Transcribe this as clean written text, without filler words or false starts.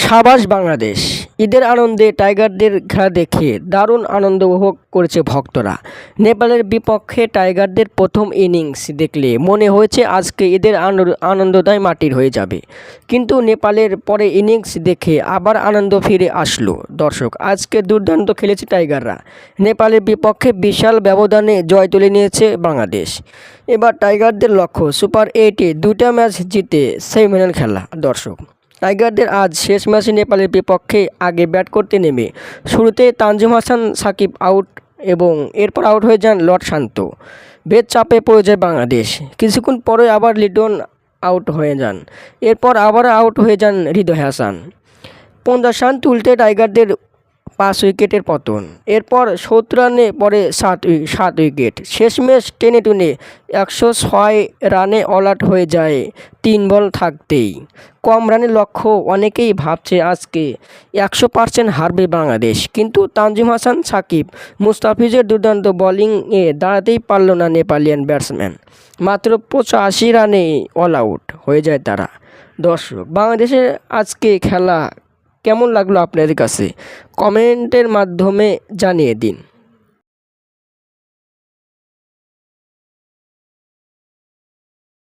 সাবাস বাংলাদেশ! ঈদের আনন্দে টাইগারদের খেলা দেখে দারুণ আনন্দ উপভোগ করেছে ভক্তরা। নেপালের বিপক্ষে টাইগারদের প্রথম ইনিংস দেখলে মনে হয়েছে আজকে ঈদের আনন্দটাই মাটির হয়ে যাবে। কিন্তু নেপালের পরে ইনিংস দেখে আবার আনন্দ ফিরে আসলো। দর্শক, আজকে দুর্দান্ত খেলেছে টাইগাররা। নেপালের বিপক্ষে বিশাল ব্যবধানে জয় তুলে নিয়েছে বাংলাদেশ। এবার টাইগারদের লক্ষ্য সুপার 8-এ 2টা ম্যাচ জিতে সেমিফাইনাল খেলা। দর্শক, টাইগারদের আজ শেষ ম্যাচে নেপালের বিপক্ষে আগে ব্যাট করতে নেমে শুরুতে তানজিম হাসান সাকিব আউট এবং এরপর আউট হয়ে যান লর্ড শান্ত। বেশ চাপে পড়ে যায় বাংলাদেশ। কিছুক্ষণ পরে আবার লিটন আউট হয়ে যান। এরপর আবার আউট হয়ে যান হৃদয় হাসান। 50 রান তুলতে টাইগারদের 5 উইকেটের পতন। এরপর 70 রানে পরে 7 উইকেট। শেষমেশ টেনে টুনে 106 রানে অল আউট হয়ে যায় 3 বল থাকতেই। কম রানের লক্ষ্য। অনেকেই ভাবছে আজকে 100% হারবে বাংলাদেশ, কিন্তু তানজিম হাসান সাকিব মুস্তাফিজের দুর্দান্ত বোলিংয়ে দাঁড়াতেই পারল না নেপালিয়ান ব্যাটসম্যান। মাত্র 85 রানে অল আউট হয়ে যায় তারা। দর্শক, বাংলাদেশের আজকে খেলা কেমন লাগলো আপনাদের কাছে? কমেন্টের মাধ্যমে জানিয়ে দিন।